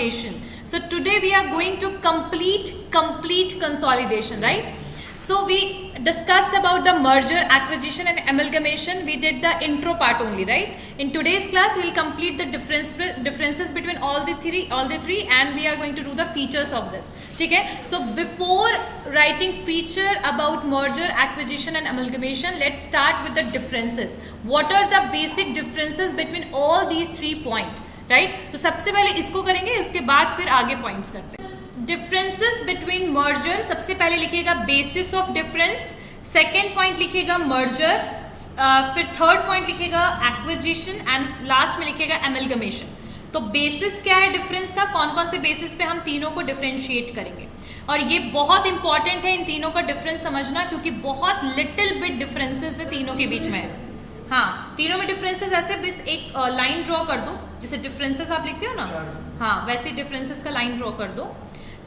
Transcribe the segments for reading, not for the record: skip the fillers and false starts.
consolidation. So today we are going to complete consolidation, right? So we discussed about the merger, acquisition and amalgamation. We did the intro part only, right? In today's class we will complete the differences between all the three, and we are going to do the features of this. Okay? So before writing feature about merger, acquisition and amalgamation, let's start with the differences. What are the basic differences between all these 3 points, right? तो सबसे पहले इसको करेंगे, उसके बाद फिर आगे points करते हैं. डिफरेंसेस बिटवीन मर्जर, सबसे पहले लिखिएगा basis of difference, second point लिखिएगा मर्जर, फिर थर्ड पॉइंट लिखिएगा एक्विजिशन एंड लास्ट में लिखिएगा एमलगमेशन. तो बेसिस क्या है डिफरेंस का, कौन कौन से बेसिस पे हम तीनों को डिफरेंशिएट करेंगे. और ये बहुत इंपॉर्टेंट है इन तीनों का डिफरेंस समझना, क्योंकि बहुत लिटिल बिट डिफरेंसेस है तीनों के बीच में. हाँ, तीनों में डिफरेंसेस ऐसे, बस एक लाइन ड्रॉ कर दो, जैसे डिफरेंसेस आप लिखते हो ना, हाँ वैसे डिफरेंसेस का लाइन ड्रॉ कर दो.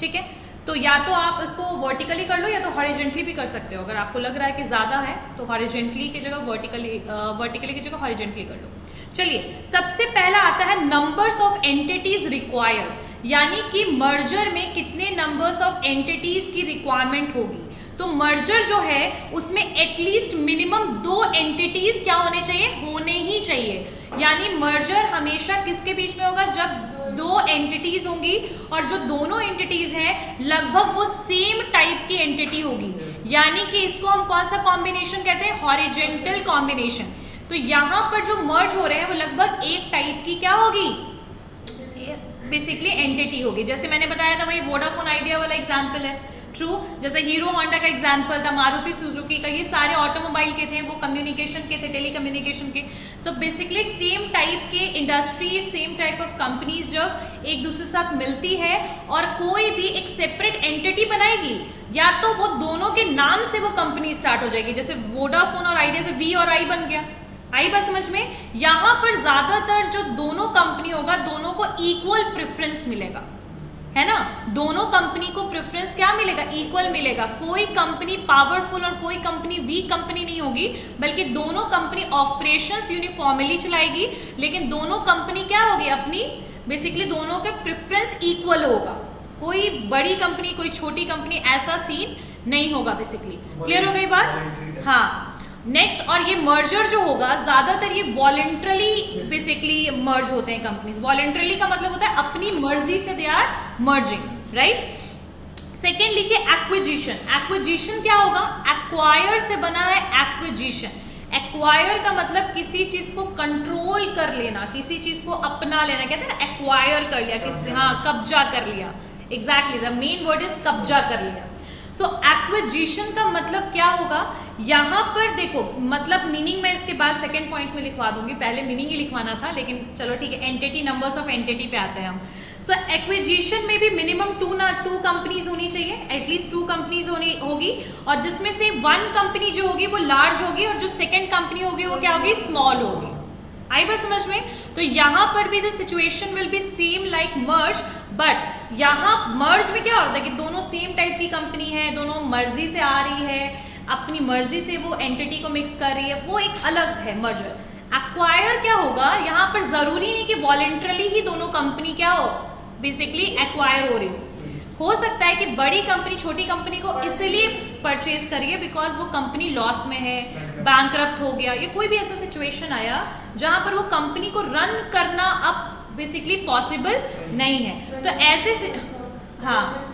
ठीक है, तो या तो आप इसको वर्टिकली कर लो या तो हॉरिजेंटली भी कर सकते हो. अगर आपको लग रहा है कि ज़्यादा है तो हॉरिजेंटली की जगह वर्टिकली की जगह हॉरिजेंटली कर लो. चलिए, सबसे पहला आता है नंबर्स ऑफ एंटिटीज रिक्वायर्ड, यानी कि मर्जर में कितने नंबर्स ऑफ एंटिटीज की रिक्वायरमेंट होगी. तो मर्जर जो है उसमें एटलीस्ट मिनिमम 2 एंटिटीज क्या होने चाहिए, होने ही चाहिए. यानी मर्जर हमेशा किसके बीच में होगा, जब 2 एंटिटीज होंगी और जो दोनों एंटिटीज हैं लगभग वो सेम टाइप की एंटिटी होगी. यानी कि इसको हम कौन सा कॉम्बिनेशन कहते हैं, हॉरिजेंटल कॉम्बिनेशन. तो यहाँ पर जो मर्ज हो रहे हैं वो लगभग एक टाइप की क्या होगी, बेसिकली एंटिटी होगी. जैसे मैंने बताया था वही वोडाफोन आइडिया वाला एग्जाम्पल है, ट्रू. जैसे हीरो होंडा का एग्जाम्पल था, मारुति सुजुकी का, ये सारे ऑटोमोबाइल के थे, वो कम्युनिकेशन के थे, टेलीकम्युनिकेशन के. सो बेसिकली सेम टाइप के industry, same type of companies जब एक दूसरे के साथ मिलती है और कोई भी एक सेपरेट एंटिटी बनाएगी, या तो वो दोनों के नाम से वो कंपनी स्टार्ट हो जाएगी. जैसे वोडाफोन और आइडिया से वी और आई बन गया. आई बात समझ में. यहाँ पर ज्यादातर जो दोनों कंपनी होगा, दोनों को इक्वल प्रेफरेंस मिलेगा, है ना. दोनों कंपनी को प्रेफरेंस क्या मिलेगा, इक्वल मिलेगा. कोई कंपनी पावरफुल और कोई कंपनी वीक कंपनी नहीं होगी, बल्कि दोनों कंपनी ऑपरेशंस यूनिफॉर्मली चलाएगी, लेकिन दोनों कंपनी क्या होगी, अपनी बेसिकली दोनों का प्रेफरेंस इक्वल होगा. कोई बड़ी कंपनी कोई छोटी कंपनी ऐसा सीन नहीं होगा. बेसिकली क्लियर हो गई बात. हाँ, नेक्स्ट. और ये मर्जर जो होगा ज्यादातर ये वॉलेंट्रली बेसिकली मर्ज होते हैं कंपनीज. वॉलेंट्रली का मतलब होता है अपनी मर्जी से they are merging, right. Second लिखिए एक्विजिशन. एक्विजिशन क्या होगा, एक्वायर से बना है एक्विजिशन. एक्वायर का मतलब किसी चीज को कंट्रोल कर लेना, किसी चीज को अपना लेना, कहते हैं ना एक्वायर कर लिया, किसी, हाँ कब्जा कर लिया. Exactly the main word is कब्जा कर लिया. सो एक्विजिशन का मतलब क्या होगा, यहाँ पर देखो, मतलब मीनिंग मैं इसके बाद सेकंड पॉइंट में लिखवा दूंगी, पहले मीनिंग ही लिखवाना था, लेकिन चलो ठीक है. एंटिटी, नंबर्स ऑफ एंटिटी पे आते हैं हम. सो एक्विजिशन में भी मिनिमम 2 कंपनीज होनी चाहिए, एटलीस्ट 2 कंपनीज होगी, और जिसमें से 1 कंपनी जो होगी वो लार्ज होगी और जो सेकेंड कंपनी होगी वो क्या होगी, स्मॉल होगी. आई बात समझ में. तो यहाँ पर भी the situation will be same like merge, but यहाँ मर्ज में क्या होता है कि दोनों सेम टाइप की कंपनी है, दोनों मर्जी से आ रही है, अपनी मर्जी से वो एंटिटी को मिक्स कर रही है, वो एक अलग है मर्जर. एक्वायर क्या होगा, यहाँ पर जरूरी नहीं कि वॉलेंट्रली ही दोनों कंपनी क्या हो, बेसिकली एक्वायर हो रही हो सकता है कि बड़ी कंपनी छोटी कंपनी को इसलिए परचेज करिए बिकॉज वो कंपनी लॉस में है, बैंकरप्ट हो गया, या कोई भी ऐसा सिचुएशन आया जहां पर वो कंपनी को रन करना अब बेसिकली पॉसिबल नहीं है. तो ऐसे, हाँ,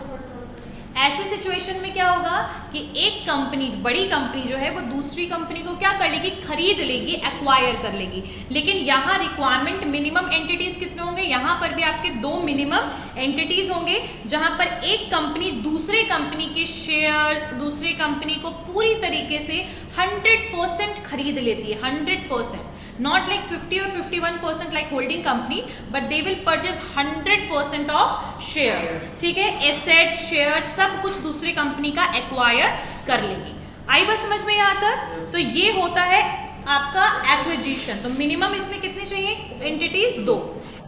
ऐसे सिचुएशन में क्या होगा कि एक कंपनी, बड़ी कंपनी जो है वो दूसरी कंपनी को क्या कर लेगी, खरीद लेगी, एक्वायर कर लेगी. लेकिन यहाँ रिक्वायरमेंट मिनिमम एंटिटीज कितने होंगे, यहाँ पर भी आपके 2 मिनिमम एंटिटीज होंगे, जहां पर एक कंपनी दूसरे कंपनी के शेयर्स, दूसरे कंपनी को पूरी तरीके से 100% खरीद लेती है. 100%, not like 50 or 51% like holding company, but they will purchase 100% of shares. ठीक है, एसेट, शेयर सब कुछ दूसरी कंपनी का एक्वायर कर लेगी. आई बात समझ में यहाँ तक. तो ये होता है आपका एक्विजिशन. तो मिनिमम इसमें कितने चाहिए एंटिटीज, 2.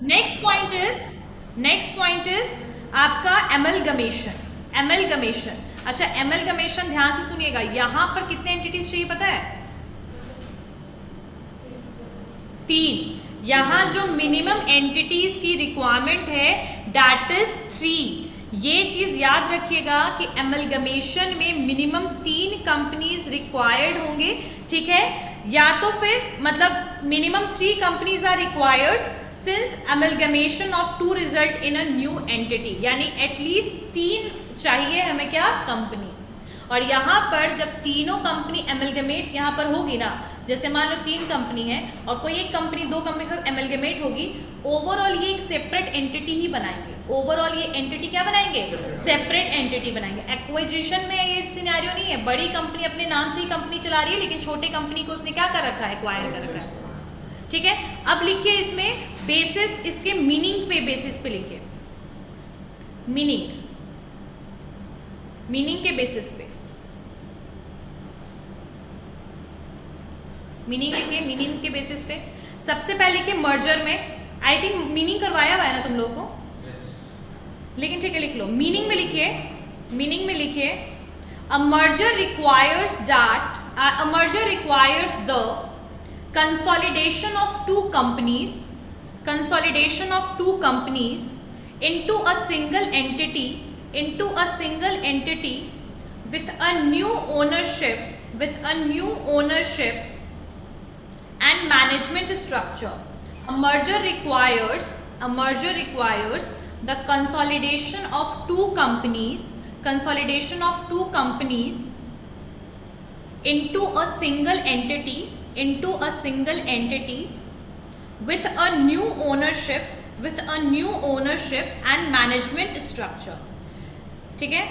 नेक्स्ट पॉइंट इज आपका एमलगमेशन. एमलगमेशन, अच्छा एमलगमेशन ध्यान से सुनिएगा. यहाँ पर कितने एंटिटीज चाहिए पता है, 3. यहाँ जो मिनिमम एंटिटीज की रिक्वायरमेंट है दैट इज 3। ये चीज याद रखिएगा कि एमलगमेशन में मिनिमम 3 कंपनीज रिक्वायर्ड होंगे, ठीक है, या तो फिर मतलब minimum 3 companies are required since amalgamation of 2 result in a new entity, यानी एटलीस्ट 3 चाहिए हमें क्या कंपनीज। और यहाँ पर जब तीनों कंपनी एमलगमेट यहाँ पर होगी ना, जैसे मान लो 3 कंपनी है और कोई एक कंपनी 2 कंपनी के साथ एमलगमेट होगी, ओवरऑल ये एक सेपरेट एंटिटी ही बनाएंगे। ओवरऑल ये एंटिटी क्या बनाएंगे? सेपरेट एंटिटी बनाएंगे। एक्विजिशन में ये सिनेरियो नहीं है, बड़ी कंपनी अपने नाम से ही कंपनी चला रही है लेकिन छोटे कंपनी को उसने क्या कर रखा है? एक्वायर कर रखा है, ठीक है। अब लिखिए इसमें बेसिस, इसके मीनिंग पे बेसिस पे लिखिए, मीनिंग के बेसिस पे मीनिंग लिखिए, मीनिंग के बेसिस पे। सबसे पहले लिखिए मर्जर में, आई थिंक मीनिंग करवाया हुआ है ना तुम लोगों को, लेकिन ठीक है लिख लो। मीनिंग में लिखिए, मीनिंग में लिखिए a merger requires the consolidation of two companies into a single entity with a new ownership and management structure. A merger requires the consolidation of two companies into a single entity with a new ownership and management structure, ठीक है,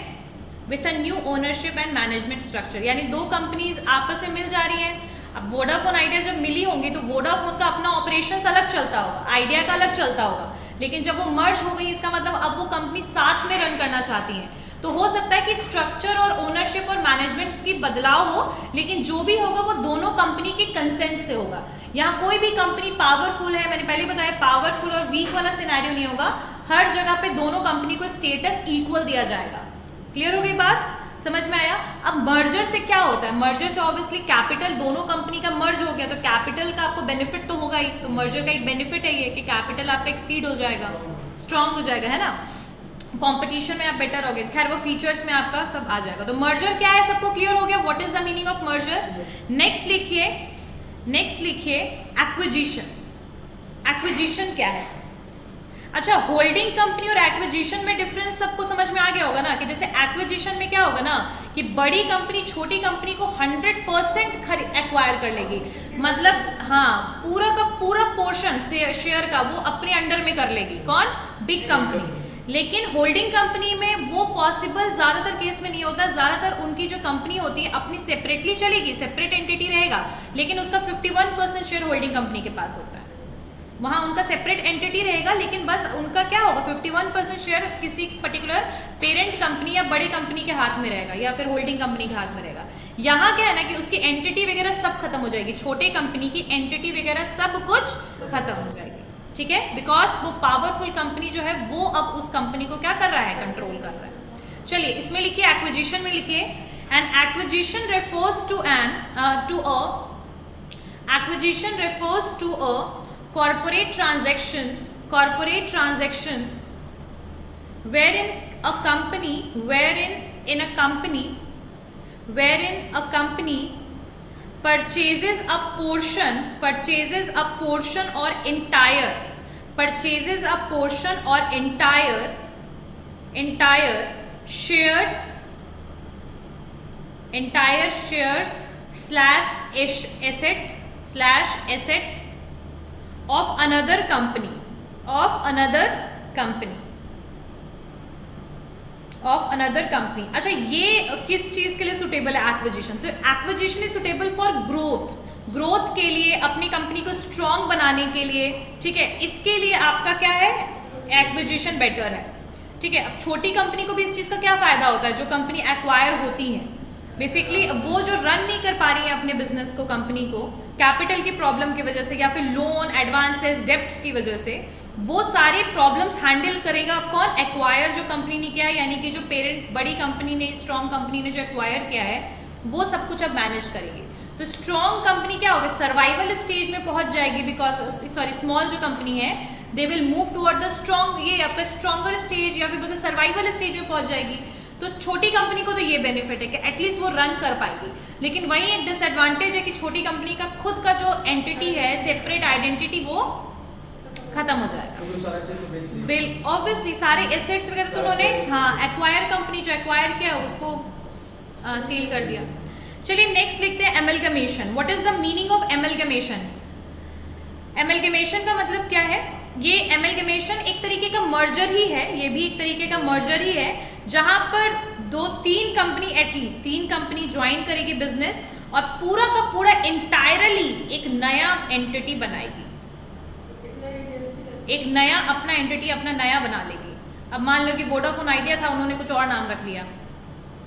with a new ownership and management structure। यानी 2 companies आपस में मिल जा रही हैं। अब Vodafone idea जब मिली होंगी तो वोडाफोन का अपना ऑपरेशंस अलग चलता होगा, आइडिया का अलग चलता होगा, लेकिन जब वो मर्ज हो गई इसका मतलब अब वो कंपनी साथ में रन करना चाहती हैं, तो हो सकता है कि स्ट्रक्चर और ओनरशिप और मैनेजमेंट की बदलाव हो, लेकिन जो भी होगा वो दोनों कंपनी के कंसेंट से होगा। यहाँ कोई भी कंपनी पावरफुल है, मैंने पहले बताया पावरफुल और वीक वाला सिनेरियो नहीं होगा, हर जगह पे दोनों कंपनी को स्टेटस इक्वल दिया जाएगा। क्लियर हो गई बात? समझ में आया? अब मर्जर से क्या होता है? मर्जर से ऑब्वियसली कैपिटल, दोनों कंपनी का मर्ज हो गया तो कैपिटल का आपको बेनिफिट तो होगा ही, तो मर्जर का एक बेनिफिट है ये कि कैपिटल आपका एक्सीड हो जाएगा, स्ट्रांग हो जाएगा, है ना, कंपटीशन में आप बेटर हो गए। खैर वो फीचर्स में आपका सब आ जाएगा। तो मर्जर क्या है सबको क्लियर हो गया, what is the meaning of merger. Next लिखिए एक्विजिशन। एक्विजिशन क्या है? अच्छा, होल्डिंग कंपनी और एक्विजिशन में डिफरेंस सबको समझ में आ गया होगा ना, कि जैसे एक्विजिशन में क्या होगा ना कि बड़ी कंपनी छोटी कंपनी को 100% एक्वायर कर लेगी, मतलब हाँ पूरा का पूरा पोर्शन शेयर का वो अपने अंडर में कर लेगी। कौन? Big company. लेकिन होल्डिंग कंपनी में वो पॉसिबल ज्यादातर केस में नहीं होता। ज्यादातर उनकी जो कंपनी होती है अपनी सेपरेटली चलेगी, सेपरेट एंटिटी रहेगा, लेकिन उसका 51% शेयर होल्डिंग कंपनी के पास होता है। वहां उनका सेपरेट एंटिटी रहेगा, लेकिन बस उनका क्या होगा 51% शेयर किसी पर्टिकुलर पेरेंट कंपनी या बड़े कंपनी के हाथ में रहेगा या फिर होल्डिंग कंपनी के हाथ में रहेगा। यहाँ क्या है ना कि उसकी एंटिटी वगैरह सब खत्म हो जाएगी, छोटे कंपनी की एंटिटी वगैरह सब कुछ खत्म हो जाएगी, ठीक है, बिकॉज वो पावरफुल कंपनी जो है वो अब उस कंपनी को क्या कर रहा है? कंट्रोल कर रहा है। चलिए इसमें लिखिए, एक्विजिशन में लिखिए, an acquisition refers to a corporate transaction wherein a company purchases a portion or entire shares /asset of another company। अच्छा, ये किस चीज के लिए सुटेबल है एक्विजिशन? तो acquisition is suitable for growth के लिए, अपनी कंपनी को स्ट्रॉन्ग बनाने के लिए, ठीक है, इसके लिए आपका क्या है? एक्विजिशन बेटर है, ठीक है। अब छोटी कंपनी को भी इस चीज का क्या फायदा होता है? जो कंपनी एक्वायर होती है बेसिकली वो जो रन नहीं कर पा रही है अपने बिजनेस को, कंपनी को कैपिटल की प्रॉब्लम की वजह से या फिर लोन एडवांसेस डेब्ट्स की वजह से, वो सारे प्रॉब्लम्स हैंडल करेगा कौन? एक्वायर जो कंपनी ने किया है, यानी कि जो पेरेंट बड़ी कंपनी ने, स्ट्रॉन्ग कंपनी ने जो एक्वायर किया है वो सब कुछ अब मैनेज करेगी। तो स्ट्रॉन्ग कंपनी क्या होगी, सर्वाइवल स्टेज में पहुंच जाएगी, बिकॉज सॉरी स्मॉल जो कंपनी है they will move toward the strong, ये आपका स्ट्रॉन्गर स्टेज या फिर मतलब सर्वाइवल स्टेज में पहुंच जाएगी। तो छोटी कंपनी को तो ये बेनिफिट है कि एटलीस्ट वो रन कर पाएगी, लेकिन वही एक डिसएडवांटेज है कि छोटी कंपनी का खुद का जो एंटिटी है, सेपरेट आइडेंटिटी, वो खत्म हो जाएगा। बिल ऑब्वियसली सारे एसेट्स वगैरह तो उन्होंने, हाँ, एक्वायर कंपनी जो एक्वायर किया उसको सील कर दिया। चलिए नेक्स्ट लिखते हैं amalgamation. What is the meaning of amalgamation? Amalgamation का मतलब क्या है? ये एमलगमेशन एक तरीके का मर्जर ही है, ये भी एक तरीके का मर्जर ही है, जहां पर तीन कंपनी, एटलीस्ट 3 कंपनी ज्वाइन करेगी बिजनेस और पूरा का पूरा इंटायरली एक नया एंटिटी बनाएगी, एक नया अपना एंटिटी अपना नया बना लेगी। अब मान लो कि वोडाफोन आइडिया था, उन्होंने कुछ और नाम रख लिया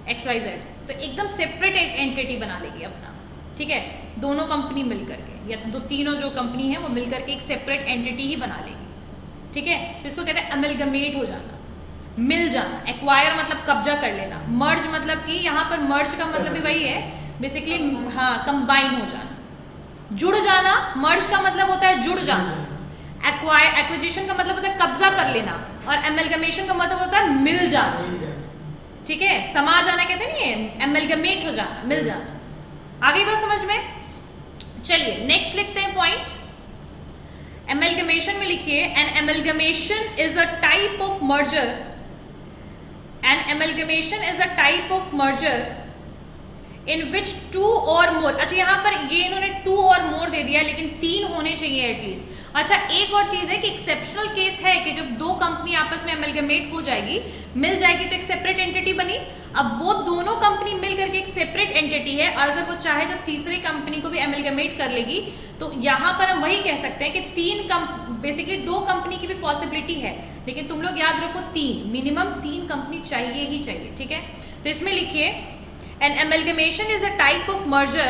XYZ, तो एकदम सेपरेट एंटिटी बना लेगी अपना, ठीक है, दोनों कंपनी मिल करके या तीनों जो कंपनी है वो मिल करके एक सेपरेट एंटिटी ही बना लेगी, ठीक है। तो इसको कहते हैं अमेलगमेट हो जाना, मिल जाना। एक्वायर मतलब कब्जा कर लेना, मर्ज मतलब कि यहाँ पर मर्ज का मतलब भी वही है बेसिकली, हाँ, कंबाइन हो जाना, जुड़ जाना। मर्ज का मतलब होता है जुड़ जाना, एक्विजिशन का मतलब होता है कब्जा कर लेना, और एमलगमेशन का मतलब होता है मिल जाना, ठीक है, समा जाना कहते नहीं है, एमलगमेट हो जाना, मिल जाना। आगे बात समझ में? चलिए नेक्स्ट लिखते हैं पॉइंट। एमलगमेशन में लिखिए, an amalgamation is a type of merger, an amalgamation is a type of merger in which 2 और मोर, अच्छा यहाँ पर ये इन्होंने 2 और मोर दे दिया, लेकिन 3 होने चाहिए एटलीस्ट। अच्छा एक और चीज है कि एक्सेप्शनल केस है कि जब 2 कंपनी आपस में एमलगमेट हो जाएगी, मिल जाएगी, तो एक सेपरेट एंटिटी बनी। अब वो दोनों कंपनी मिल करके एक सेपरेट एंटिटी है, और अगर वो चाहे तो तीसरी कंपनी को भी एमलगमेट कर लेगी, तो यहाँ पर हम वही कह सकते हैं कि बेसिकली 2 कंपनी की भी पॉसिबिलिटी है, लेकिन तुम लोग याद रखो 3, मिनिमम 3 कंपनी चाहिए ही चाहिए, ठीक है। तो इसमें लिखिए, an amalgamation is a type of merger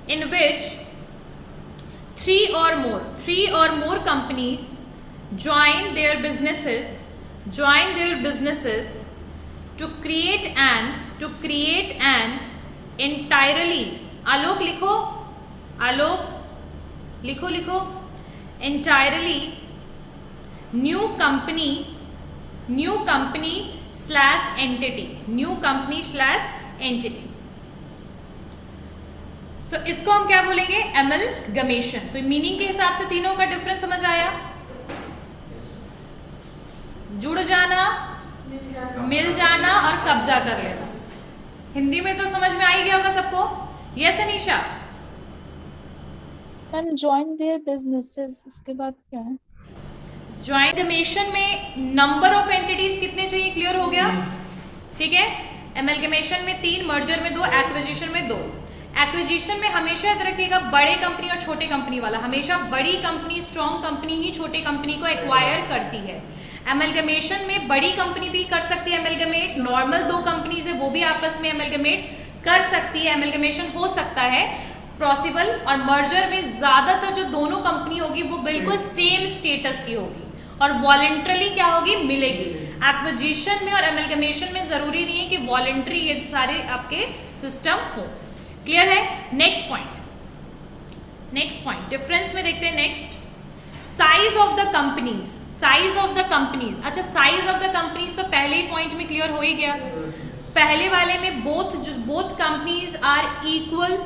in which 3 or more companies join their businesses to create an entirely, आलोक लिखो entirely new company slash entity। सो इसको हम क्या बोलेंगे? एमलगमेशन। तो मीनिंग के हिसाब से तीनों का डिफरेंस समझ आया? जुड़ जाना, मिल जाना और कब्जा कर लेना। हिंदी में तो समझ में आ ही गया होगा सबको। Yes Anisha? Ma'am join their businesses, उसके बाद क्या है? ज्वाइंगमेशन में नंबर ऑफ एंटिटीज कितने चाहिए, क्लियर हो गया, ठीक है। एमलगमेशन में 3, मर्जर में 2, एक्विजिशन में 2। एक्विजिशन में हमेशा याद रखिएगा बड़े कंपनी और छोटे कंपनी वाला, हमेशा बड़ी कंपनी, स्ट्रॉन्ग कंपनी ही छोटे कंपनी को एक्वायर करती है। एमलगमेशन में बड़ी कंपनी भी कर सकती है एमलगमेट, नॉर्मल 2 कंपनीज है वो भी आपस में एमलगमेट कर सकती है, एमलगमेशन हो सकता है पॉसिबल। और मर्जर में ज्यादातर जो दोनों कंपनी होगी वो बिल्कुल सेम स्टेटस की होगी और वॉलंटरली क्या होगी, मिलेगी। एक्विजिशन में और एमलगमेशन में जरूरी नहीं है कि वॉलंटरी ये सारे आपके सिस्टम हो। क्लियर है? नेक्स्ट पॉइंट डिफरेंस में देखते हैं। Next, size of the companies. अच्छा साइज ऑफ द कंपनीज तो पहले ही पॉइंट में क्लियर हो ही गया। पहले वाले में बोथ कंपनीज आर इक्वल,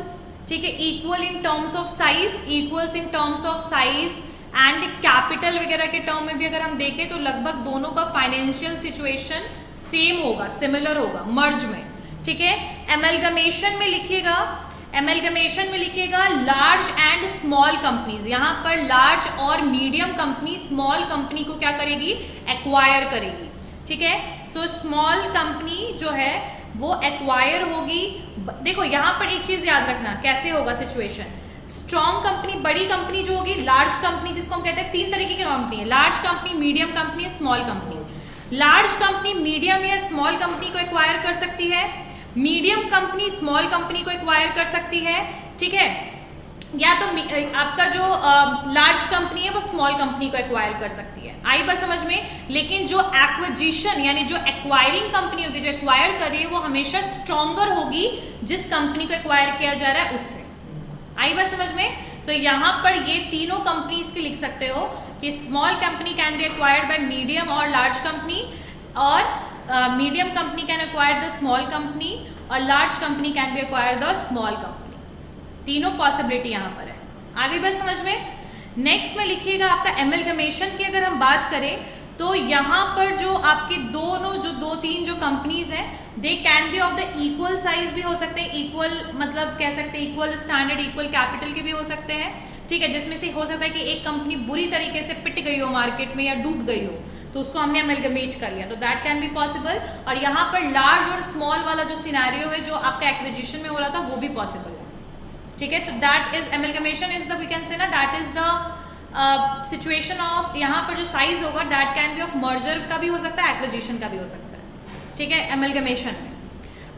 ठीक है, equal in terms of size, equals in terms of size and capital वगैरह के टर्म में भी अगर हम देखें तो लगभग दोनों का फाइनेंशियल सिचुएशन सेम होगा, सिमिलर होगा मर्ज में, ठीक है। एमलगमेशन में लिखिएगा लार्ज एंड स्मॉल कंपनीज। यहाँ पर लार्ज और मीडियम कंपनी स्मॉल कंपनी को क्या करेगी, एक्वायर करेगी, ठीक है। सो स्मॉल कंपनी जो है वो एक्वायर होगी। देखो यहाँ पर एक चीज याद रखना, कैसे होगा सिचुएशन। स्ट्रॉन्ग कंपनी, बड़ी कंपनी जो होगी, लार्ज कंपनी जिसको हम कहते हैं, 3 तरीके की कंपनी है, large company, medium company, small company. Large company medium या स्मॉल कंपनी को एक्वायर कर सकती है, मीडियम कंपनी स्मॉल कंपनी को एक्वायर कर सकती है, ठीक है। या तो आपका जो लार्ज कंपनी है वो स्मॉल कंपनी को एक्वायर कर सकती है। आई बात समझ में? लेकिन जो एक्विजिशन यानी जो एक्वायरिंग कंपनी होगी, जो एक्वायर कर रही है, वो हमेशा स्ट्रॉन्गर होगी जिस कंपनी को एक्वायर किया जा रहा है उससे। आई बात समझ में? तो यहाँ पर ये तीनों कंपनीज की लिख सकते हो कि small company can be acquired by medium और लार्ज कंपनी, और medium company can acquire the small company, और large company can be acquire the small company. तीनों पॉसिबिलिटी यहाँ पर है। आगे बात समझ में? नेक्स्ट में लिखिएगा आपका एमलगमेशन की अगर हम बात करें तो यहाँ पर जो आपके दोनों जो दो तीन जो कंपनीज हैं दे can be of the equal size भी हो सकते हैं, इक्वल मतलब कह सकते हैं इक्वल स्टैंडर्ड इक्वल कैपिटल के भी हो सकते हैं, ठीक है, जिसमें से हो सकता है कि एक कंपनी बुरी तरीके से पिट गई हो मार्केट में या डूब गई हो तो उसको हमने एमलगमेट कर लिया, तो दैट कैन बी पॉसिबल। और यहाँ पर लार्ज और स्मॉल वाला जो सिनेरियो है जो आपका एक्विजिशन में हो रहा था वो भी पॉसिबल है, ठीक है। तो that is amalgamation is the we can say ना that is the situation of यहाँ पर जो साइज होगा that can be of merger का भी हो सकता है, एक्विजिशन का भी हो सकता है, ठीक है, एमलगमेशन में।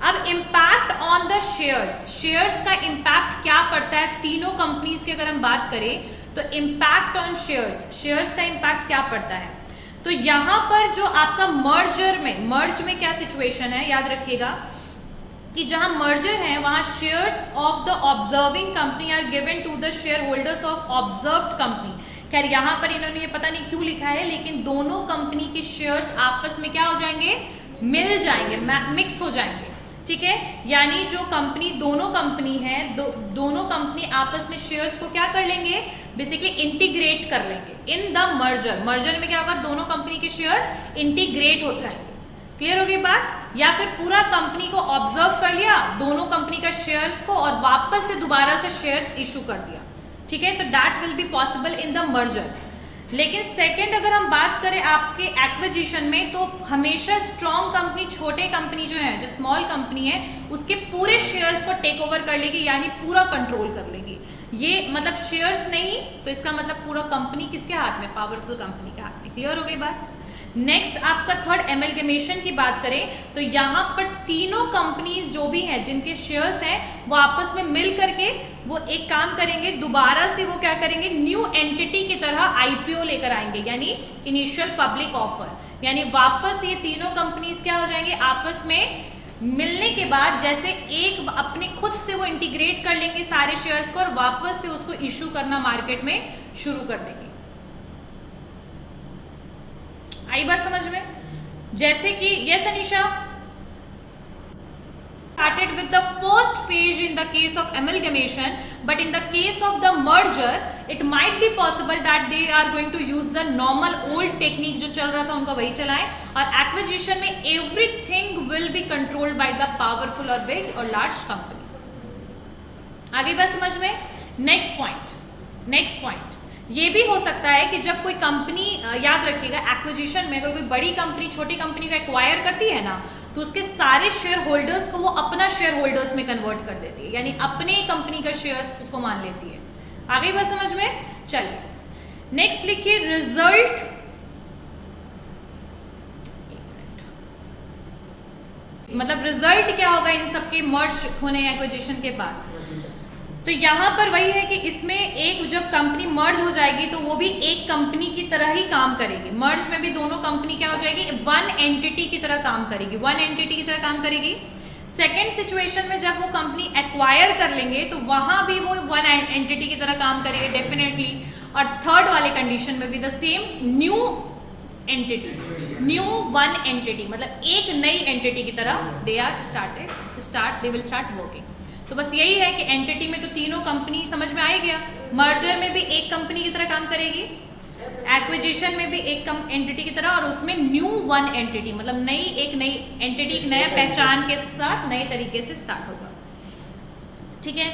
अब impact on the shares, shares का इम्पैक्ट क्या पड़ता है तीनों कंपनीज की अगर हम बात करें तो इम्पैक्ट ऑन शेयर्स, शेयर्स का इम्पैक्ट क्या पड़ता है। तो यहाँ पर जो आपका मर्ज में क्या सिचुएशन है, याद रखिएगा कि जहां मर्जर है वहां shares of the absorbing company are given to the share holders of absorbed company. खैर यहाँ पर इन्होंने ये पता नहीं क्यों लिखा है, लेकिन दोनों कंपनी के शेयर्स आपस में क्या हो जाएंगे, मिल जाएंगे, मिक्स हो जाएंगे, ठीक है। यानी जो कंपनी दोनों कंपनी है दोनों कंपनी आपस में शेयर्स को क्या कर लेंगे, बेसिकली इंटीग्रेट कर लेंगे इन द मर्जर। मर्जर में क्या होगा, दोनों कंपनी के शेयर्स इंटीग्रेट हो जाएंगे। क्लियर हो गई बात? या फिर पूरा कंपनी को ऑब्जर्व कर लिया दोनों कंपनी का शेयर्स को और वापस से दोबारा से शेयर्स इशू कर दिया, ठीक है, तो that will be possible in the merger. लेकिन सेकंड अगर हम बात करें आपके एक्विजिशन में तो हमेशा स्ट्रॉन्ग कंपनी छोटे कंपनी जो है, जो स्मॉल कंपनी है, उसके पूरे शेयर्स को टेक ओवर कर लेगी, यानी पूरा कंट्रोल कर लेगी। ये मतलब शेयर्स नहीं तो इसका मतलब पूरा कंपनी किसके हाथ में, पावरफुल कंपनी के हाथ में। क्लियर हो गई बात? नेक्स्ट आपका थर्ड एमलगमेशन की बात करें तो यहाँ पर तीनों कंपनीज जो भी हैं जिनके शेयर्स हैं वो आपस में मिल करके वो एक काम करेंगे, दोबारा से वो क्या करेंगे, न्यू एंटिटी की तरह आईपीओ लेकर आएंगे, यानी इनिशियल पब्लिक ऑफर। यानी वापस ये तीनों कंपनीज क्या हो जाएंगे, आपस में मिलने के बाद जैसे एक अपने खुद से वो इंटीग्रेट कर लेंगे सारे शेयर्स को और वापस से उसको इशू करना मार्केट में शुरू कर देंगे। आई बात समझ में? जैसे कि yes Anisha, started with the first phase in the case of amalgamation, but in the case of the merger it might be possible that they are going to use the normal old technique जो चल रहा था उनका वही चलाएं, और acquisition में everything will be controlled by the powerful or big or large company। आगे बात समझ में? नेक्स्ट पॉइंट ये भी हो सकता है कि जब कोई कंपनी, याद रखिएगा एक्विजिशन में अगर कोई बड़ी कंपनी छोटी कंपनी को एक्वायर करती है ना तो उसके सारे शेयर होल्डर्स को वो अपना शेयर होल्डर्स में कन्वर्ट कर देती है, यानी अपने कंपनी का शेयर्स उसको मान लेती है। आगे बात समझ में? चलिए नेक्स्ट लिखिए रिजल्ट, मतलब रिजल्ट क्या होगा इन सबके मर्ज होने एक्विजिशन के बाद। तो यहाँ पर वही है कि इसमें एक जब कंपनी मर्ज हो जाएगी तो वो भी एक कंपनी की तरह ही काम करेगी। मर्ज में भी दोनों कंपनी क्या हो जाएगी, वन एंटिटी की तरह काम करेगी, वन एंटिटी की तरह काम करेगी। सेकेंड सिचुएशन में जब वो कंपनी एक्वायर कर लेंगे तो वहां भी वो वन एंटिटी की तरह काम करेगी डेफिनेटली। और थर्ड वाले कंडीशन में भी the same, new entity, new one entity, मतलब एक नई एंटिटी की तरह दे विल स्टार्ट वर्किंग। तो बस यही है कि एंटिटी में तो तीनों कंपनी समझ में आ ही गया, मर्जर में भी एक कंपनी की तरह काम करेगी, एक्विजिशन में भी एक एंटिटी की तरह, और उसमें न्यू वन एंटिटी मतलब एक नई एंटिटी, एक नया पहचान के साथ नए तरीके से स्टार्ट होगा, ठीक है।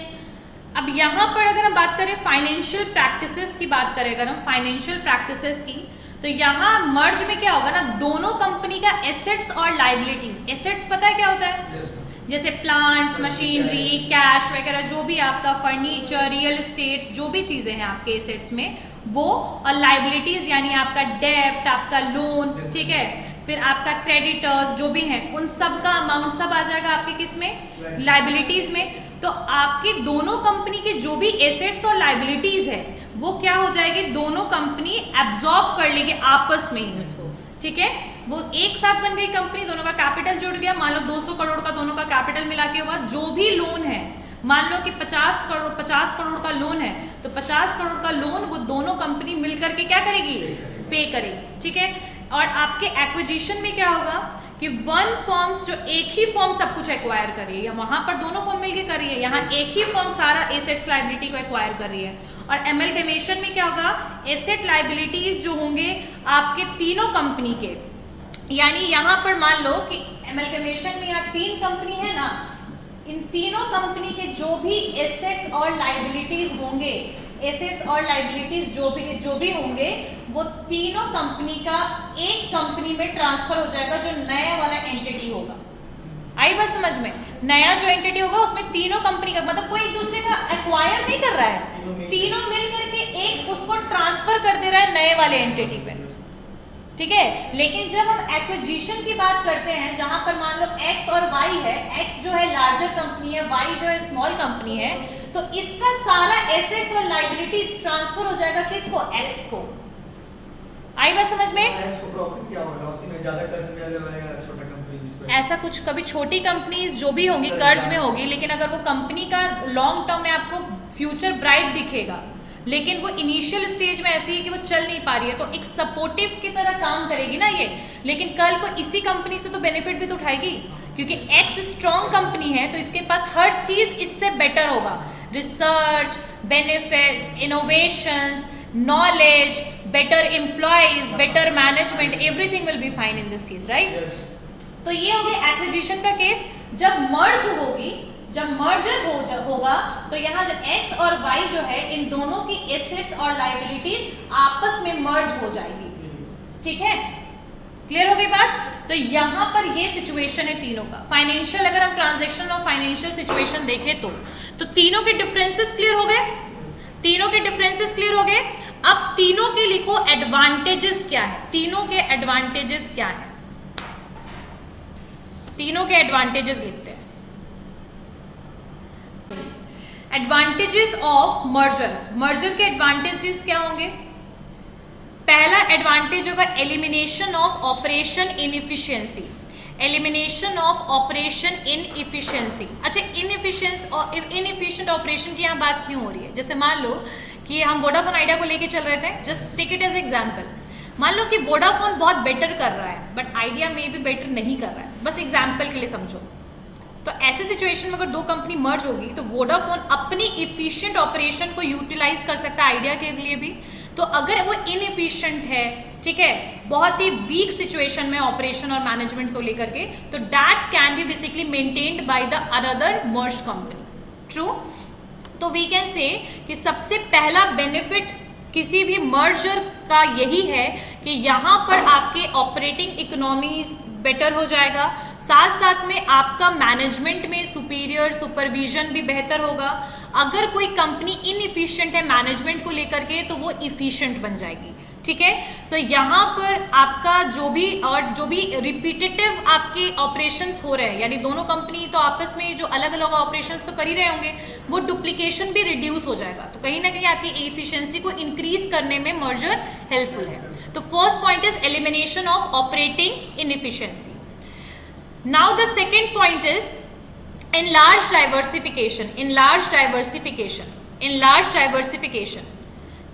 अब यहाँ पर अगर हम बात करें फाइनेंशियल प्रैक्टिसेस की बात करें, अगर हम फाइनेंशियल प्रैक्टिसेस की, तो यहाँ मर्ज में क्या होगा ना, दोनों कंपनी का एसेट्स और लाइबिलिटीज, एसेट्स पता है क्या होता है, जैसे प्लांट्स, मशीनरी, कैश वगैरह जो भी आपका फर्नीचर, रियल एस्टेट्स, जो भी चीजें हैं आपके एसेट्स में वो, और लाइबिलिटीज यानी आपका डेब्ट, आपका लोन, ठीक है, फिर आपका क्रेडिटर्स जो भी हैं उन सब का अमाउंट सब आ जाएगा आपके किस में, लाइबिलिटीज में। तो आपकी दोनों कंपनी के जो भी एसेट्स और लाइबिलिटीज है वो क्या हो जाएगी, दोनों कंपनी एब्जॉर्ब कर लेगी आपस में ही उसको, ठीक है। वो एक साथ बन गई कंपनी, दोनों का कैपिटल जुड़ गया, मान लो 200 करोड़ का दोनों का कैपिटल मिला के हुआ, जो भी लोन है मान लो कि 50 करोड़ का लोन है, तो 50 करोड़ का लोन वो दोनों कंपनी मिलकर के क्या करेगी, पे करेगी, ठीक है। और आपके एक्विजिशन में क्या होगा कि वन फॉर्म्स, जो एक ही फॉर्म सब कुछ एक्वायर कर रही है, या वहां पर दोनों फॉर्म मिलकर कर रही है, यहाँ एक ही फॉर्म सारा एसेट्स लाइबिलिटी को एक्वायर कर रही है। और एमलगमेशन में क्या होगा, एसेट लाइबिलिटीज जो होंगे आपके तीनों कंपनी के, यानी यहाँ पर मान लो कि एमलगमेशन में यहाँ 3 कंपनी है ना, इन तीनों कंपनी के जो भी एसेट्स और लाइबिलिटीज होंगे, एसेट्स और लाइबिलिटीज जो भी होंगे, वो तीनों कंपनी का एक कंपनी में ट्रांसफर हो जाएगा, जो नया वाला एंटिटी होगा। आई बात समझ में, नया जो एंटिटी होगा उसमें तीनों कंपनी का, मतलब कोई एक दूसरे का एक्वायर नहीं कर रहा है, तीनों मिल करके एक उसको ट्रांसफर कर दे रहा है नए वाले एंटिटी पे, ठीक है। लेकिन जब हम एक्विजिशन की बात करते हैं, जहां पर मान लो X और Y है, X जो है लार्जर कंपनी है, Y जो है स्मॉल कंपनी है, तो इसका सारा एसेट्स और लाइबिलिटीज ट्रांसफर हो जाएगा किसको, X को। आई बात समझ में। X को प्रॉफिट क्या होगा, लॉस में ज्यादा कर्ज में अगर रहेगा छोटा कंपनी जिसको, ऐसा कुछ कभी छोटी कंपनीज जो भी होंगी कर्ज में होगी, लेकिन अगर वो कंपनी का लॉन्ग टर्म में आपको फ्यूचर ब्राइट दिखेगा, लेकिन वो इनिशियल स्टेज में ऐसी है कि वो चल नहीं पा रही है, तो एक सपोर्टिव की तरह काम करेगी ना ये, लेकिन कल को इसी कंपनी से तो बेनिफिट भी तो उठाएगी, क्योंकि X स्ट्रॉन्ग कंपनी है तो इसके पास हर चीज इससे बेटर होगा, research, benefit, innovations, knowledge, better employees, better management, everything will be fine in this case, right. तो ये हो गया एक्विजिशन का केस। जब मर्ज होगी, जब मर्जर होगा, तो यहाँ जो X और Y जो है, इन दोनों की एसेट्स और लाइबिलिटीज आपस में मर्ज हो जाएगी, ठीक है। क्लियर हो गई बात। तो यहाँ पर ये सिचुएशन है तीनों का। फाइनेंशियल, अगर हम ट्रांजैक्शन और फाइनेंशियल सिचुएशन देखें तो तीनों के डिफरेंसेस क्लियर हो गए, तीनों के डिफरेंसेस क्लियर हो गए। अब तीनों के लिखो एडवांटेजेस क्या है, तीनों के एडवांटेजेस क्या है, तीनों के एडवांटेजेस लिखते हैं। एडवांटेजेस ऑफ मर्जर, मर्जर के एडवांटेजेस क्या होंगे। पहला एडवांटेज होगा elimination of operation inefficiency, elimination of operation inefficiency. अच्छा, इनएफिशिएंट ऑपरेशन की यहाँ बात क्यों हो रही है। जैसे मान लो कि हम वोडाफोन आइडिया को लेके चल रहे थे, just take it as example. मान लो कि वोडाफोन बहुत बेटर कर रहा है बट आइडिया में भी बेटर नहीं कर रहा है, बस एग्जाम्पल के लिए समझो। तो ऐसे सिचुएशन में अगर दो कंपनी मर्ज होगी तो वोडाफोन अपनी इफिशिएंट ऑपरेशन को यूटिलाइज कर सकता है आइडिया के लिए भी। तो अगर वो इनएफिशिएंट है, ठीक है, बहुत ही वीक सिचुएशन में ऑपरेशन और मैनेजमेंट को लेकर के, तो that can be basically maintained by the another merged company. True. तो वी कैन से कि सबसे पहला बेनिफिट किसी भी मर्जर का यही है कि यहाँ पर आपके ऑपरेटिंग इकोनॉमीज बेटर हो जाएगा, साथ साथ में आपका मैनेजमेंट में सुपीरियर सुपरविजन भी बेहतर होगा। अगर कोई कंपनी इनएफिशिएंट है मैनेजमेंट को लेकर के तो वो इफिशिएंट बन जाएगी, ठीक है। सो यहाँ पर आपका जो भी रिपीटेटिव आपके ऑपरेशंस हो रहे हैं, यानी दोनों कंपनी तो आपस में जो अलग अलग ऑपरेशंस तो कर ही रहे होंगे, वो डुप्लीकेशन भी रिड्यूस हो जाएगा। तो कहीं ना कहीं आपकी एफिशिएंसी को इंक्रीज करने में मर्जर हेल्पफुल है। तो first point is elimination of operating inefficiency. Now the second point is enlarged diversification, enlarged diversification, enlarged diversification,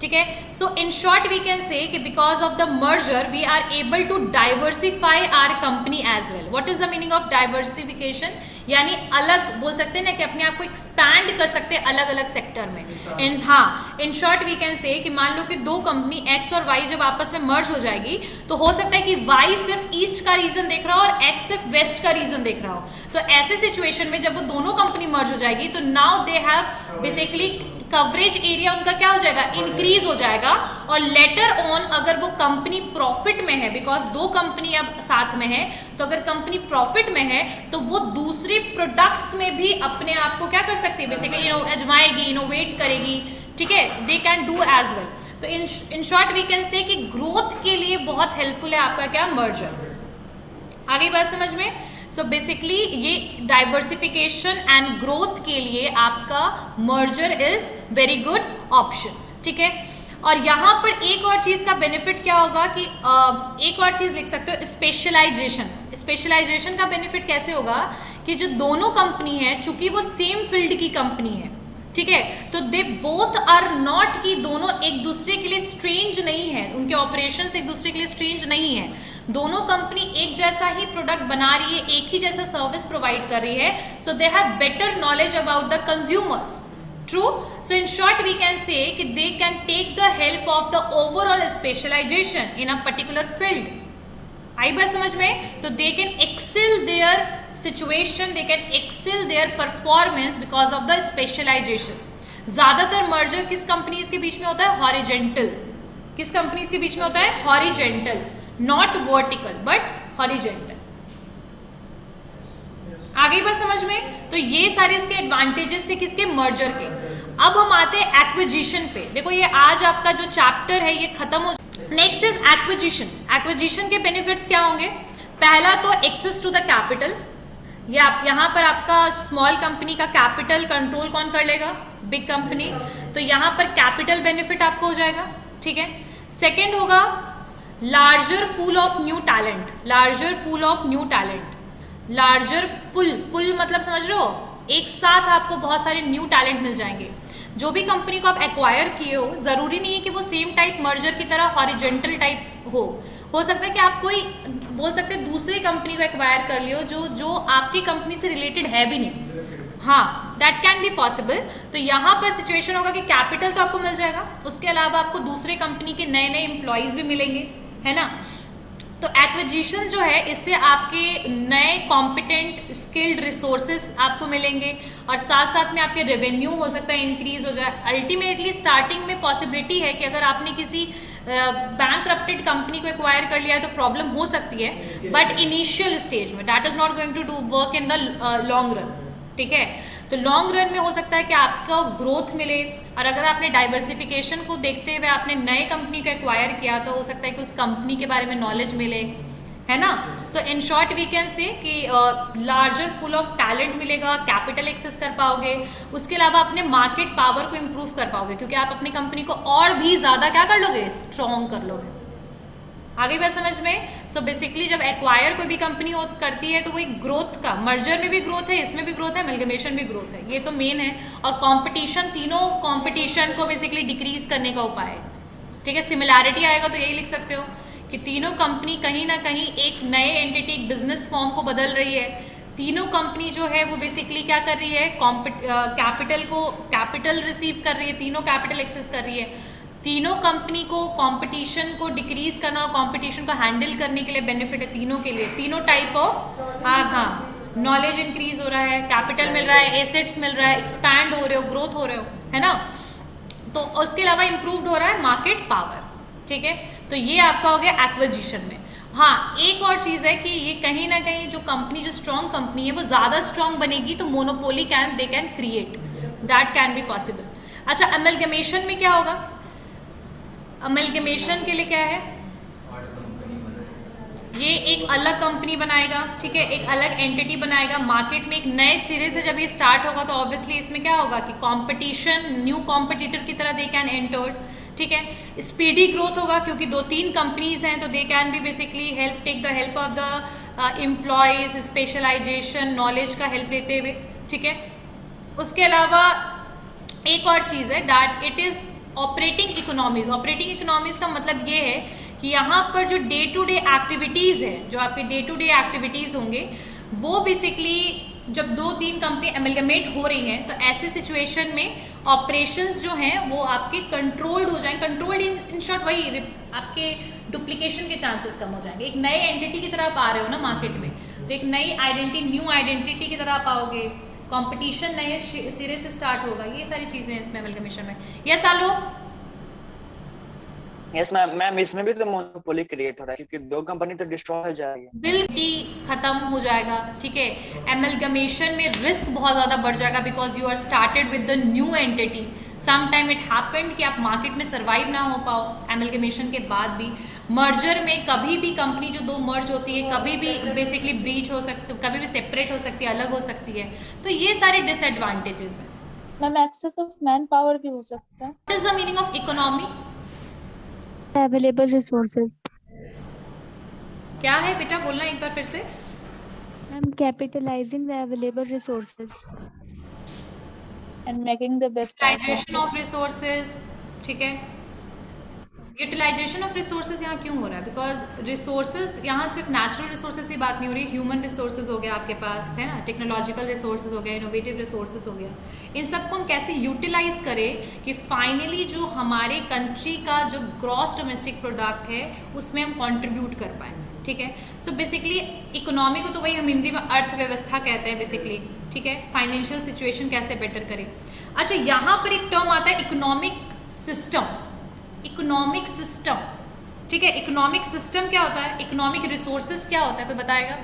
ठीक है। So in short we can say कि because of the merger we are able to diversify our company as well. What is the meaning of diversification, यानी अलग बोल सकते हैं ना कि अपने आप को एक्सपैंड कर सकते हैं अलग अलग सेक्टर में। हाँ, इन शॉर्ट वी कैन से कि मान लो कि दो कंपनी X और Y जब आपस में मर्ज हो जाएगी तो हो सकता है कि Y सिर्फ ईस्ट का रीजन देख रहा हो और X सिर्फ वेस्ट का रीजन देख रहा हो। तो ऐसे सिचुएशन में जब वो दोनों कंपनी मर्ज हो जाएगी तो now they have basically coverage area उनका क्या हो जाएगा, इंक्रीज हो जाएगा। और लेटर ऑन अगर वो कंपनी प्रॉफिट में है, बिकॉज दो कंपनी अब साथ में है, तो अगर कंपनी प्रॉफिट में है तो वो दूसरे प्रोडक्ट्स में भी अपने आप को क्या कर सकती है, बेसिकली आजमाएगी, इनोवेट करेगी, ठीक है। They can do as well. तो in short we can say कि ग्रोथ के लिए बहुत हेल्पफुल है आपका क्या, मर्जर। आगे बात समझ में। सो बेसिकली ये डाइवर्सिफिकेशन एंड ग्रोथ के लिए आपका merger is very good option, ठीक है। और यहाँ पर एक और चीज़ का बेनिफिट क्या होगा कि एक और चीज़ लिख सकते हो, स्पेशलाइजेशन। स्पेशलाइजेशन का बेनिफिट कैसे होगा कि जो दोनों कंपनी है, चूंकि वो सेम फील्ड की कंपनी है, ठीक है, तो दे बोथ आर नॉट, कि दोनों एक दूसरे के लिए स्ट्रेंज नहीं है, उनके ऑपरेशंस एक दूसरे के लिए स्ट्रेंज नहीं है, दोनों कंपनी एक जैसा ही प्रोडक्ट बना रही है, एक ही जैसा सर्विस प्रोवाइड कर रही है, so they have better knowledge about the consumers. True. So in short we can say कि they can take the help of the overall specialisation in a particular field. आई बात समझ में? तो they can excel their situation, they can excel their performance because of the specialisation. ज्यादातर merger किस companies के बीच में होता है? हॉरिजेंटल. किस कंपनीज के बीच में होता है? Horizontal, not vertical but horizontal. आगे बात समझ में? तो ये सारे इसके एडवांटेजेस थे किसके? मर्जर के. अब हम आते हैं एक्विजिशन पे. देखो ये आज आपका जो चैप्टर है ये खत्म हो. Next is acquisition. एक्विजिशन के बेनिफिट्स क्या होंगे? पहला तो एक्सेस टू द कैपिटल. या यहाँ पर आपका स्मॉल कंपनी का कैपिटल कंट्रोल कौन कर लेगा? Big company. तो यहाँ पर कैपिटल बेनिफिट आपको हो जाएगा. ठीक है. सेकेंड होगा larger pool of new talent. Larger pool of new talent. Larger pool मतलब समझ रहे हो? एक साथ आपको बहुत सारे न्यू टैलेंट मिल जाएंगे. जो भी कंपनी को आप एक्वायर किए हो, जरूरी नहीं है कि वो सेम टाइप मर्जर की तरह हॉरिजेंटल टाइप हो सकता है कि आप कोई बोल सकते हैं दूसरी कंपनी को एक्वायर कर लियो जो आपकी कंपनी से रिलेटेड है भी नहीं. हाँ, दैट कैन बी पॉसिबल. तो यहाँ पर सिचुएशन होगा कि कैपिटल तो आपको मिल जाएगा, उसके अलावा आपको दूसरे कंपनी के नए नए एम्प्लॉयज भी मिलेंगे, है ना. तो एक्विजिशन जो है इससे आपके नए कॉम्पिटेंट स्किल्ड रिसोर्सेज आपको मिलेंगे और साथ साथ में आपके रेवेन्यू हो सकता है इंक्रीज हो जाए. अल्टीमेटली स्टार्टिंग में पॉसिबिलिटी है कि अगर आपने किसी बैंकरप्टेड कंपनी को एक्वायर कर लिया है तो प्रॉब्लम हो सकती है, बट इनिशियल स्टेज में that is not going to do work in the long run. ठीक है. तो लॉन्ग रन में हो सकता है कि आपको ग्रोथ मिले, और अगर आपने डाइवर्सिफिकेशन को देखते हुए आपने नए कंपनी को एक्वायर किया तो हो सकता है कि उस कंपनी के बारे में नॉलेज मिले, है ना. So in short we can say कि लार्जर पूल ऑफ टैलेंट मिलेगा, कैपिटल एक्सेस कर पाओगे, उसके अलावा अपने मार्केट पावर को इम्प्रूव कर पाओगे क्योंकि आप अपनी कंपनी को और भी ज़्यादा क्या कर लोगे? स्ट्रॉन्ग कर लोगे. आगे बात समझ में? सो बेसिकली जब एक्वायर कोई भी कंपनी करती है तो वो एक ग्रोथ का, मर्जर में भी ग्रोथ है, इसमें भी ग्रोथ है, एमलगमेशन भी ग्रोथ है, ये तो मेन है. और कंपटीशन, तीनों कंपटीशन को बेसिकली डिक्रीज करने का उपाय है. ठीक है. सिमिलैरिटी आएगा तो यही लिख सकते हो कि तीनों कंपनी कहीं ना कहीं एक नए एंटिटी, एक बिजनेस फॉर्म को बदल रही है. तीनों कंपनी जो है वो बेसिकली क्या कर रही है? कैपिटल रिसीव कर रही है, तीनों कैपिटल एक्सेस कर रही है. तीनों कंपनी को कंपटीशन को डिक्रीज करना और कंपटीशन को हैंडल करने के लिए बेनिफिट है तीनों के लिए. तीनों टाइप ऑफ हाँ नॉलेज इंक्रीज हो रहा है, कैपिटल मिल रहा है, एसेट्स मिल रहा है, एक्सपैंड हो रहे हो, ग्रोथ हो रहे हो, है ना. तो उसके अलावा इम्प्रूव्ड हो रहा है मार्केट पावर. ठीक है. तो ये आपका हो गया एक्विजिशन में. हाँ, एक और चीज़ है कि ये कहीं ना कहीं जो कंपनी, जो स्ट्रॉन्ग कंपनी है वो ज़्यादा स्ट्रॉन्ग बनेगी तो monopoly they can create, that can be possible. अच्छा, अमलगमेशन में क्या होगा? अमलगमेशन के लिए क्या है? ये एक अलग कंपनी बनाएगा. ठीक है. एक अलग एंटिटी बनाएगा मार्केट में, एक नए सिरे से जब ये स्टार्ट होगा तो ऑब्वियसली इसमें क्या होगा कि कंपटीशन, न्यू कॉम्पिटिटर की तरह दे कैन एंटर्ड. ठीक है. स्पीडी ग्रोथ होगा क्योंकि 2-3 कंपनीज हैं तो they can be basically take the help of the employees, specialization, knowledge का हेल्प लेते हुए. ठीक है. उसके अलावा एक और चीज़ है that it is operating economies. Operating economies का मतलब ये है कि यहाँ पर जो डे टू डे एक्टिविटीज़ है, जो आपके डे टू डे एक्टिविटीज़ होंगे वो बेसिकली जब 2-3 कंपनी एमलगमेट हो रही हैं तो ऐसे सिचुएशन में ऑपरेशंस जो हैं वो आपके कंट्रोल्ड हो जाएंगे. कंट्रोल्ड इन शॉर्ट वही आपके डुप्लीकेशन के चांसेस कम हो जाएंगे. एक नए एंटिटी की तरह आप आ रहे हो ना मार्केट में, तो एक नई आइडेंटिटी, न्यू आइडेंटिटी की तरह आप आओगे, कंपटीशन नए सिरे से स्टार्ट होगा. ये सारी चीजें हैं इसमें अमलगमेशन में. यस आलोक? यस मैम, इसमें भी तो मोनोपोली क्रिएट हो रहा है क्योंकि 2 कंपनी तो डिस्ट्रॉय हो जाएगी, बिल्कुल खत्म हो जाएगा. ठीक है. एमलगमेशन में रिस्क बहुत ज़्यादा बढ़ जाएगा because you are started with the new entity. Some time it happened कि आप मार्केट में सर्वाइव ना हो पाओ एमलगमेशन के बाद भी. मर्जर में कभी भी कंपनी जो 2 मर्ज होती है कभी भी बेसिकली ब्रीच हो सकती है, कभी भी सेपरेट हो सकती है, अलग हो सकती है. तो ये सारे डिसएडवांटेजेस हैं. Ma'am excess of man power भी हो सकता है. What is the meaning of economy? Available resources. क्या है बेटा, बोलना एक बार फिर से. I'm capitalizing the available resources. And making the best out of utilization it. Of resources, ठीक है। यूटिलाइजेशन ऑफ रिसोर्सेज यहाँ क्यों हो रहा है? बिकॉज रिसोर्सेज यहाँ सिर्फ नेचुरल रिसोर्सेज की बात नहीं हो रही, ह्यूमन रिसोर्सेज हो गया आपके पास, है ना, टेक्नोलॉजिकल रिसोर्सेज हो गया, इनोवेटिव रिसोर्सेज हो गया। इन सबको हम कैसे यूटिलाइज करें कि फाइनली जो हमारे कंट्री का जो ग्रॉस डोमेस्टिक प्रोडक्ट है उसमें हम कंट्रीब्यूट कर पाएँ, ठीक है। सो बेसिकली इकोनॉमी को तो वही हम हिंदी में अर्थव्यवस्था कहते हैं बेसिकली, ठीक है। फाइनेंशियल सिचुएशन कैसे बेटर करें। अच्छा, यहाँ पर एक टर्म आता है इकोनॉमिक सिस्टम। इकोनॉमिक सिस्टम, ठीक है। इकोनॉमिक सिस्टम क्या होता है? इकोनॉमिक रिसोर्सेज क्या होता है, कोई बताएगा?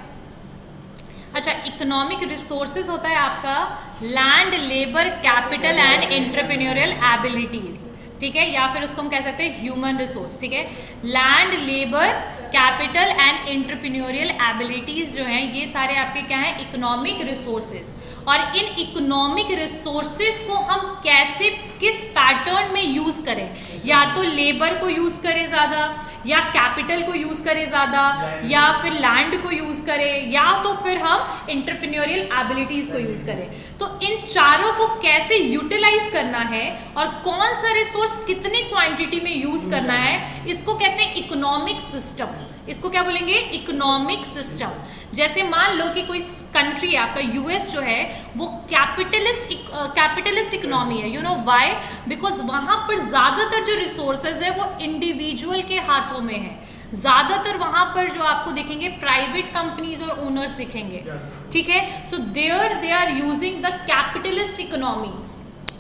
अच्छा, इकोनॉमिक रिसोर्सेज होता है आपका land, labour, capital and entrepreneurial abilities, ठीक है, या फिर उसको हम कह सकते हैं ह्यूमन रिसोर्स, ठीक है। Land, labour, capital and entrepreneurial abilities जो हैं ये सारे आपके क्या हैं? Economic resources. और इन इकोनॉमिक रिसोर्सेज को हम कैसे, किस पैटर्न में यूज करें? या तो लेबर को यूज करें ज़्यादा, या कैपिटल को यूज करें ज़्यादा, या फिर लैंड को यूज करें, या तो फिर हम एंटरप्रेन्योरियल एबिलिटीज को यूज करें। तो इन चारों को कैसे यूटिलाइज करना है और कौन सा रिसोर्स कितनी क्वांटिटी में यूज करना है, इसको कहते हैं इकोनॉमिक सिस्टम। इसको क्या बोलेंगे? Economic system. जैसे मान लो कि कोई कंट्री है आपका, यूएस जो है वो कैपिटलिस्ट इकोनॉमी है। You know why? बिकॉज वहां पर ज्यादातर जो रिसोर्सेज है वो इंडिविजुअल के हाथों में है। ज्यादातर वहां पर जो आपको दिखेंगे प्राइवेट कंपनीज और ओनर्स दिखेंगे, ठीक है। So there they are using the capitalist economy.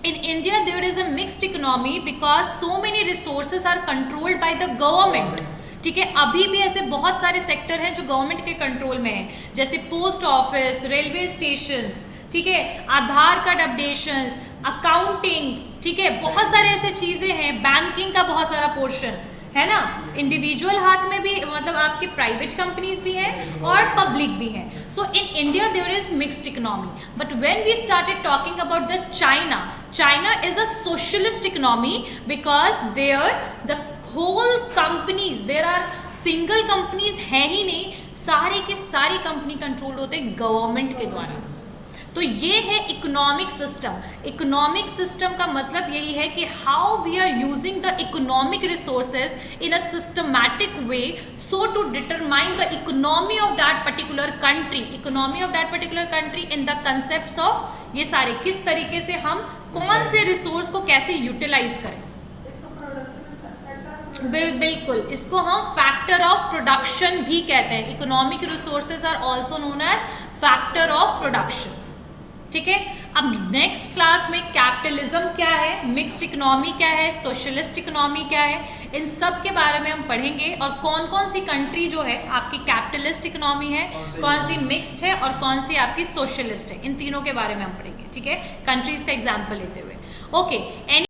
In India there is a mixed economy because so many resources are controlled by the government, ठीक है। अभी भी ऐसे बहुत सारे सेक्टर हैं जो गवर्नमेंट के कंट्रोल में है, जैसे पोस्ट ऑफिस, रेलवे स्टेशन, ठीक है, आधार कार्ड अपडेशंस, अकाउंटिंग, ठीक है, बहुत सारे ऐसे चीजें हैं, बैंकिंग का बहुत सारा पोर्शन है ना। इंडिविजुअल हाथ में भी, मतलब आपके प्राइवेट कंपनीज भी हैं और पब्लिक भी हैं। So in India there is mixed economy, but when we started talking about the China is a socialist economy because there the whole companies, there are single companies है ही नहीं, सारे के सारी कंपनी कंट्रोल होते हैं गवर्नमेंट के द्वारा। तो ये है इकोनॉमिक सिस्टम। इकोनॉमिक सिस्टम का मतलब यही है कि how we are using the economic resources in a systematic way so to determine the economy of that particular country, economy of that particular country in the concepts of ये सारे, किस तरीके से हम कौन से रिसोर्स को कैसे यूटिलाइज करें। बिल्कुल, इसको हम फैक्टर ऑफ प्रोडक्शन भी कहते हैं। Economic resources are also known as factor of production, ठीक है। अब नेक्स्ट क्लास में कैपिटलिज्म क्या है, मिक्स्ड इकोनॉमी क्या है, सोशलिस्ट इकोनॉमी क्या है, इन सब के बारे में हम पढ़ेंगे। और कौन कौन सी कंट्री जो है आपकी कैपिटलिस्ट इकोनॉमी है, कौन सी मिक्स्ड है और कौन सी आपकी सोशलिस्ट है, इन तीनों के बारे में हम पढ़ेंगे, ठीक है, कंट्रीज का एग्जाम्पल लेते हुए। ओके।